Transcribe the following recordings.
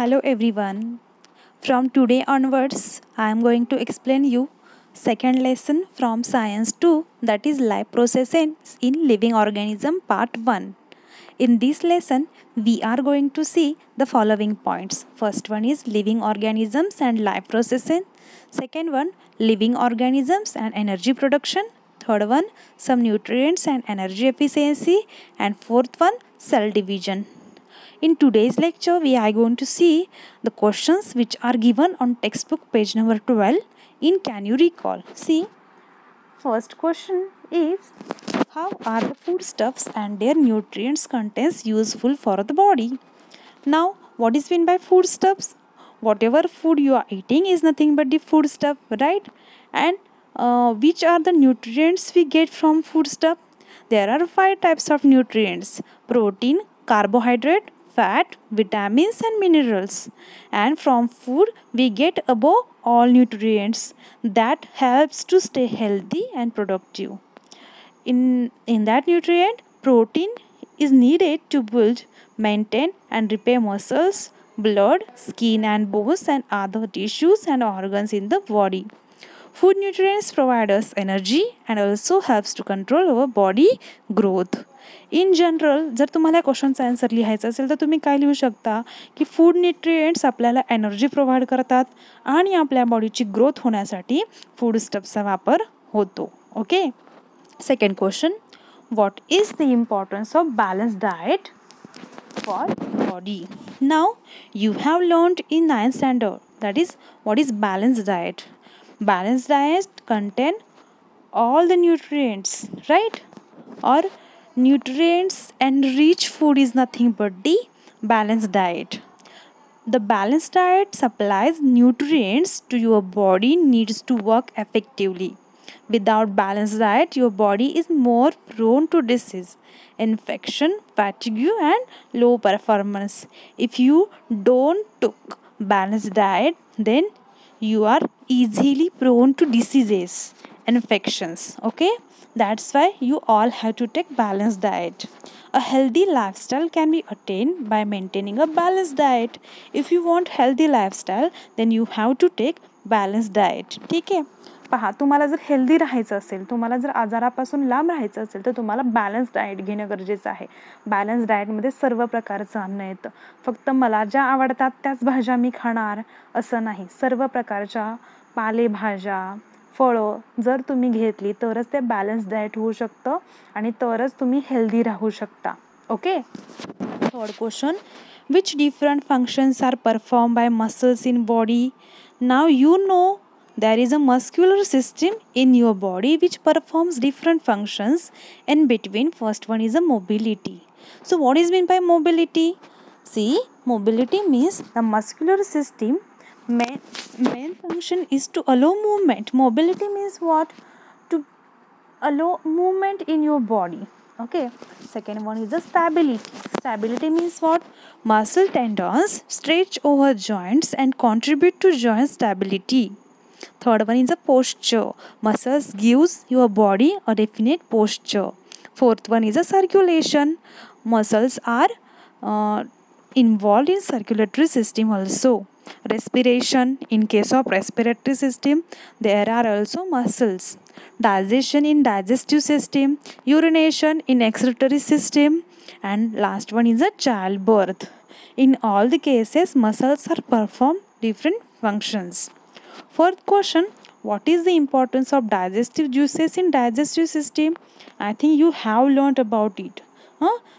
Hello everyone. From today onwards, I am going to explain you second lesson from science 2, that is life processes in living organism part 1. In this lesson, we are going to see the following points. First one is living organisms and life processing. Second one, living organisms and energy production. Third one, some nutrients and energy efficiency. And fourth one, cell division. In today's lecture, we are going to see the questions which are given on textbook page number 12 in Can You Recall? See, first question is, how are the foodstuffs and their nutrients contents useful for the body? Now, what is meant by foodstuffs? Whatever food you are eating is nothing but the foodstuff, right? And which are the nutrients we get from foodstuff? There are 5 types of nutrients: protein, carbohydrate, fat, vitamins and minerals. And from food we get above all nutrients that helps to stay healthy and productive. In that nutrient, protein is needed to build, maintain and repair muscles, blood, skin and bones and other tissues and organs in the body. Food nutrients provide us energy and also helps to control our body growth. In general जर तुम्हाला क्वेश्चनचा answer लिहायचा असेल तर तुम्ही काय लिहू शकता की फूड न्यूट्रिएंट्स आपल्याला एनर्जी प्रोव्हाइड करतात आणि आपल्या बॉडीची ग्रोथ होण्यासाठी फूड स्टफचा वापर होतो. Okay. Second question, what is the importance of balanced diet for body? Now you have learned in 9th standard, that is what is balanced diet. Balanced diet contain all the nutrients, right? Or nutrients and rich food is nothing but the balanced diet. The balanced diet supplies nutrients to your body needs to work effectively. Without balanced diet, your body is more prone to disease, infection, fatigue and low performance. If you don't took balanced diet, then you are easily prone to diseases, infections. Okay, that's why you all have to take balanced diet. A healthy lifestyle can be attained by maintaining a balanced diet. If you want healthy lifestyle, then you have to take balanced diet. ठीक आहे. पहा, तुम्हाला जर healthy राहायचं असेल, तुम्हाला जर आजारापासून लांब राहायचं असेल तर तुम्हाला बॅलन्स डाएट घेणं गरजेचं आहे. बॅलन्स डाएटमध्ये सर्व प्रकारचं अन्न येतं. फक्त मला ज्या आवडतात त्याच भाज्या मी खाणार असं नाही. सर्व प्रकारच्या पालेभाज्या, फळं जर तुम्ही घेतली तरच ते बॅलन्स डाएट होऊ शकतं आणि तरच तुम्ही हेल्दी राहू शकता. Okay. Third question, which different functions are perform by muscles in body? Now you know there is a muscular system in your body which performs different functions. In between, first one is a mobility. So what is meant by mobility? See, mobility means the muscular system main function is to allow movement. Mobility means what? To allow movement in your body. Okay. Second one is the stability. Stability means what? Muscle tendons stretch over joints and contribute to joint stability. Third one is a posture. Muscles gives your body a definite posture. Fourth one is a circulation. Muscles are involved in circulatory system also. Respiration, in case of respiratory system, there are also muscles. Digestion in digestive system. Urination in excretory system. And last one is a childbirth. In all the cases, muscles are perform different functions. Fourth question, what is the importance of digestive juices in digestive system? I think you have learnt about it.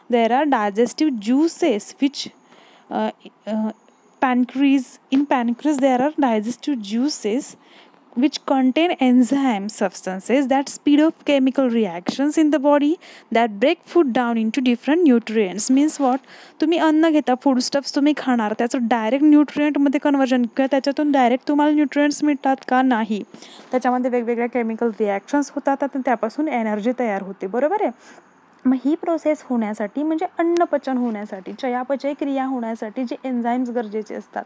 There are digestive juices which in pancreas there are digestive juices which contain enzyme substances that speed up chemical reactions in the body that break food down into different nutrients. Means what? तुम्ही अन्न घेता, food stuffs तुम्ही खाणार, त्याचं direct न्यूट्रिएंटमध्ये conversion किंवा त्याच्यातून direct तुम्हाला nutrients मिळतात का? नाही. त्याच्यामध्ये वेगवेगळ्या केमिकल रिॲक्शन्स होतात आणि त्यापासून एनर्जी तयार होते. बरोबर आहे. मग ही प्रोसेस होण्यासाठी म्हणजे अन्नपचन होण्यासाठी, चयापचय क्रिया होण्यासाठी जे एन्झाईम्स गरजेचे असतात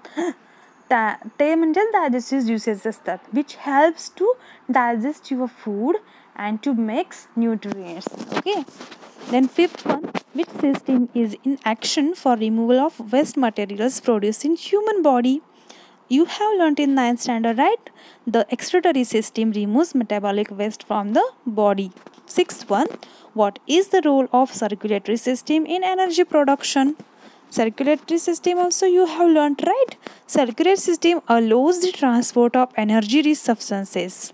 ते म्हणजे डायजेस्टिव्ह ज्युसेस असतात which helps to digest your food and to mix nutrients. Okay. Then fifth one, which system is in action for removal of waste materials produced in human body? You have learnt in 9th standard, right? The excretory system removes metabolic waste from the body. Sixth one, what is the role of circulatory system in energy production? Circulatory system also you have learnt, right? Circulatory system allows the transport of energy rich substances,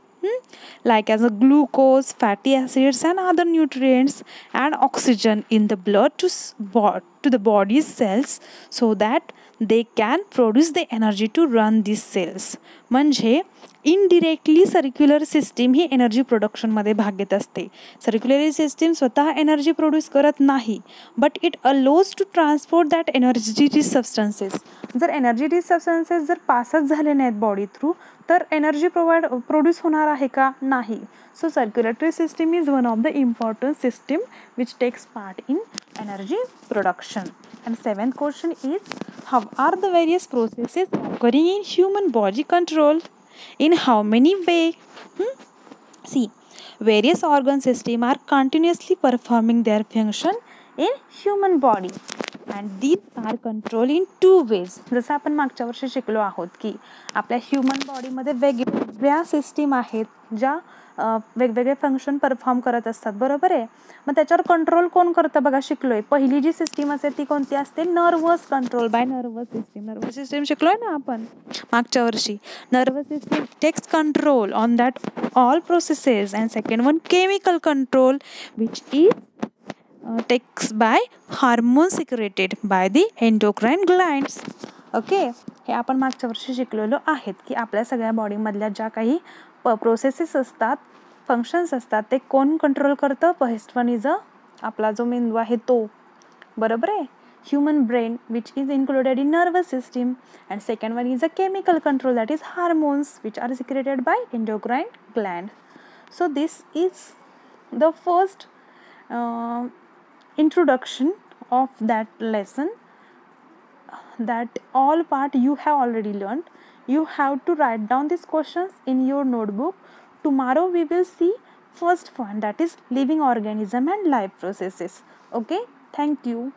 like as a glucose, fatty acids and other nutrients and oxygen in the blood to the body's cells, so that they can produce the energy to run these cells. म्हणजे indirectly circular system ही energy प्रोडक्शनमध्ये भाग घेत असते. Circulatory system स्वतः energy produce करत नाही, but it allows to transport that energy rich substances. जर एनर्जी रिच सबस्टन्सेस जर पासच झाले नाहीत बॉडी थ्रू, तर एनर्जी प्रोड्यूस होणार आहे का? नाही. So circulatory system is one of the important system which takes part in energy production. And seventh question is, how are the various processes occurring in human body controlled? In how many way? See, various organ systems are continuously performing their function in human body and these are controlled in two ways. जसं आपण मागच्या वर्षी शिकलो आहोत की आपल्या human बॉडीमध्ये वेगवेगळ्या सिस्टीम आहेत ज्या वेगवेगळे फंक्शन परफॉर्म करत असतात, बरोबर आहे. मग त्याच्यावर कंट्रोल कोण करतं बघा, शिकलोय. पहिली जी सिस्टीम असते ती कोणती असते? Nervous control by nervous system. Nervous system शिकलोय ना आपण मागच्या वर्षी. Nervous system takes control on that all processes. And second one chemical control which is takes by hormone secreted by the endocrine glands. Okay, हे आपण मागच्या वर्षी शिकलेलो आहेत की आपल्या सगळ्या बॉडीमधल्या ज्या काही प्रोसेसेस असतात, फंक्शन्स असतात, ते कोण कंट्रोल करतं? फर्स्ट वन इज आपला जो मेंदू आहे तो, बरोबर आहे. Human brain which is included in nervous system. And second one is a chemical control that is hormones which are secreted by endocrine gland. So this is the first introduction of that lesson, that all part you have already learned. You have to write down these questions in your notebook. Tomorrow we will see first one, that is living organism and life processes. Okay, thank you.